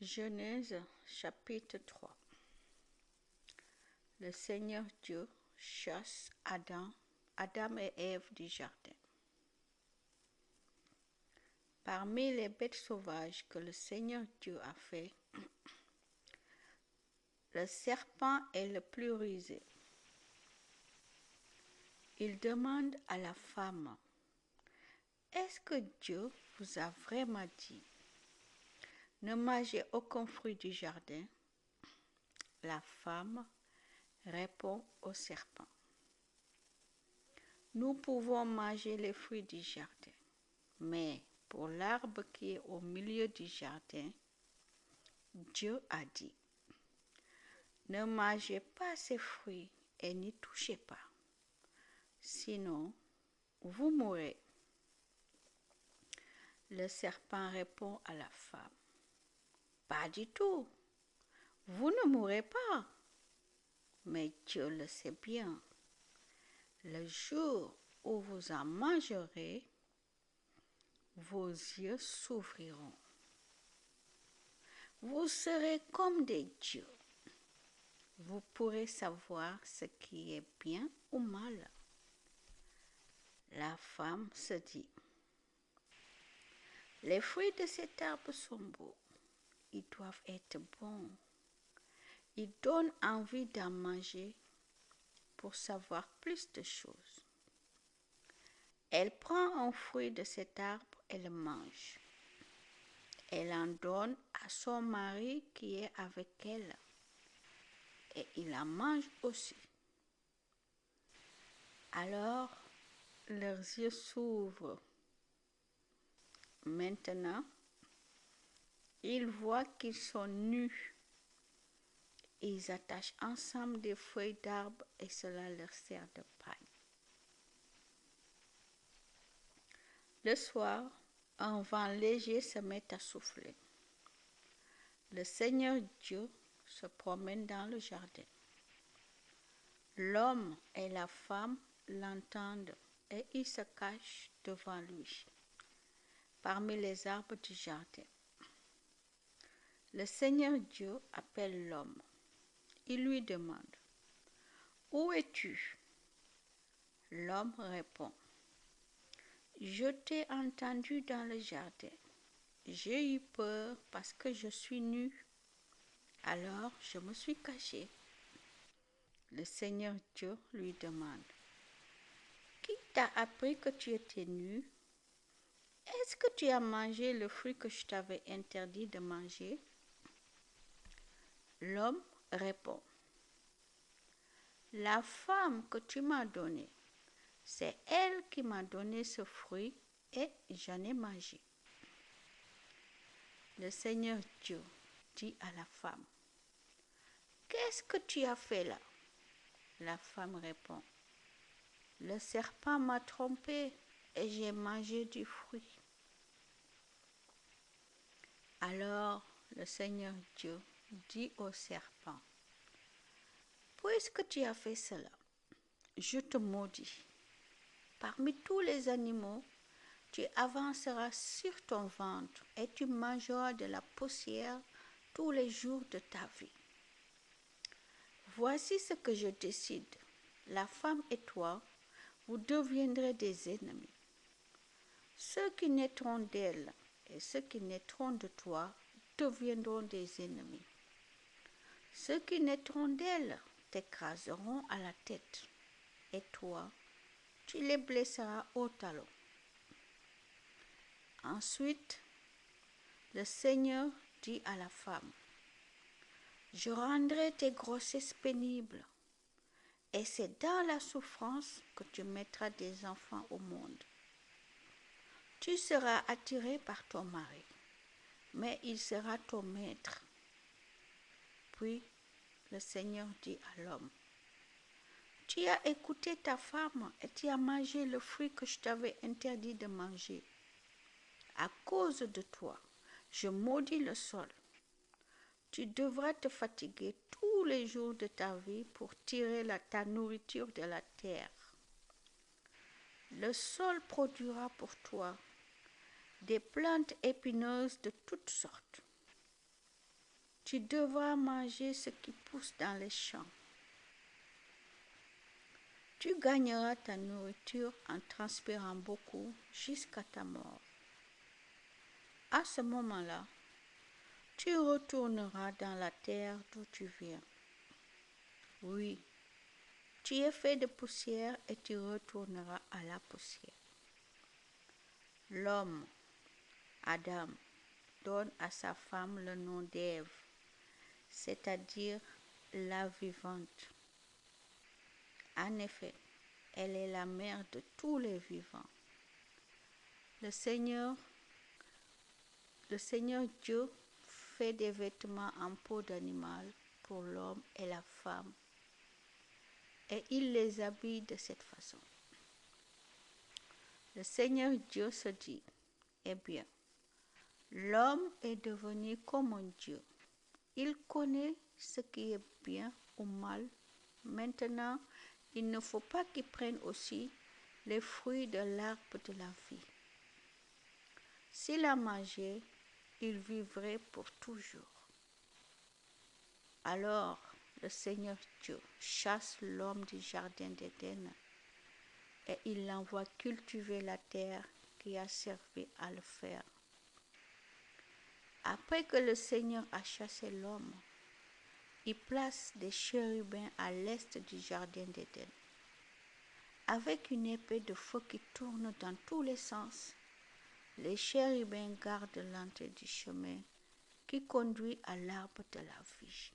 Genèse chapitre 3. Le Seigneur Dieu chasse Adam et Ève du jardin. Parmi les bêtes sauvages que le Seigneur Dieu a fait, le serpent est le plus rusé. Il demande à la femme, « Est-ce que Dieu vous a vraiment dit, ne mangez aucun fruit du jardin ?» La femme répond au serpent, « Nous pouvons manger les fruits du jardin, mais pour l'arbre qui est au milieu du jardin, Dieu a dit, ne mangez pas ces fruits et n'y touchez pas, sinon vous mourrez. » Le serpent répond à la femme, « Pas du tout, vous ne mourrez pas, mais Dieu le sait bien. Le jour où vous en mangerez, vos yeux s'ouvriront. Vous serez comme des dieux. Vous pourrez savoir ce qui est bien ou mal. » La femme se dit, « Les fruits de cet arbre sont beaux. Ils doivent être bons. Ils donnent envie d'en manger pour savoir plus de choses. » Elle prend un fruit de cet arbre et le mange. Elle en donne à son mari qui est avec elle, et il en mange aussi. Alors, leurs yeux s'ouvrent. Maintenant, ils voient qu'ils sont nus. Ils attachent ensemble des feuilles d'arbre et cela leur sert de paille. Le soir, un vent léger se met à souffler. Le Seigneur Dieu se promène dans le jardin. L'homme et la femme l'entendent et ils se cachent devant lui, parmi les arbres du jardin. Le Seigneur Dieu appelle l'homme. Il lui demande, « Où es-tu » L'homme répond, « Je t'ai entendu dans le jardin. J'ai eu peur parce que je suis nu. Alors je me suis caché. » Le Seigneur Dieu lui demande, « Qui t'a appris que tu étais nu? Est-ce que tu as mangé le fruit que je t'avais interdit de manger ?» L'homme répond, « La femme que tu m'as donnée, c'est elle qui m'a donné ce fruit et j'en ai mangé. » Le Seigneur Dieu dit à la femme, « Qu'est-ce que tu as fait là ?» La femme répond, « Le serpent m'a trompée et j'ai mangé du fruit. » Alors le Seigneur Dieu dit au serpent, « Puisque tu as fait cela, je te maudis. Parmi tous les animaux, tu avanceras sur ton ventre et tu mangeras de la poussière tous les jours de ta vie. Voici ce que je décide. La femme et toi, vous deviendrez des ennemis. Ceux qui naîtront d'elle et ceux qui naîtront de toi deviendront des ennemis. Ceux qui naîtront d'elle t'écraseront à la tête, et toi, tu les blesseras au talon. » Ensuite, le Seigneur dit à la femme, « Je rendrai tes grossesses pénibles, et c'est dans la souffrance que tu mettras des enfants au monde. Tu seras attiré par ton mari, mais il sera ton maître. » Puis le Seigneur dit à l'homme, « Tu as écouté ta femme et tu as mangé le fruit que je t'avais interdit de manger. À cause de toi, je maudis le sol. Tu devras te fatiguer tous les jours de ta vie pour tirer ta nourriture de la terre. Le sol produira pour toi des plantes épineuses de toutes sortes. Tu devras manger ce qui pousse dans les champs. Tu gagneras ta nourriture en transpirant beaucoup jusqu'à ta mort. À ce moment-là, tu retourneras dans la terre d'où tu viens. Oui, tu es fait de poussière et tu retourneras à la poussière. L'homme, Adam, donne à sa femme le nom d'Ève, c'est-à-dire la vivante. En effet, elle est la mère de tous les vivants. Le Seigneur Dieu fait des vêtements en peau d'animal pour l'homme et la femme, et il les habille de cette façon. Le Seigneur Dieu se dit, eh bien, l'homme est devenu comme un Dieu. Il connaît ce qui est bien ou mal. Maintenant, il ne faut pas qu'il prenne aussi les fruits de l'arbre de la vie. S'il a mangé, il vivrait pour toujours. Alors, le Seigneur Dieu chasse l'homme du jardin d'Éden et il l'envoie cultiver la terre qui a servi à le faire. Après que le Seigneur a chassé l'homme, il place des chérubins à l'est du jardin d'Éden. Avec une épée de feu qui tourne dans tous les sens, les chérubins gardent l'entrée du chemin qui conduit à l'arbre de la vie.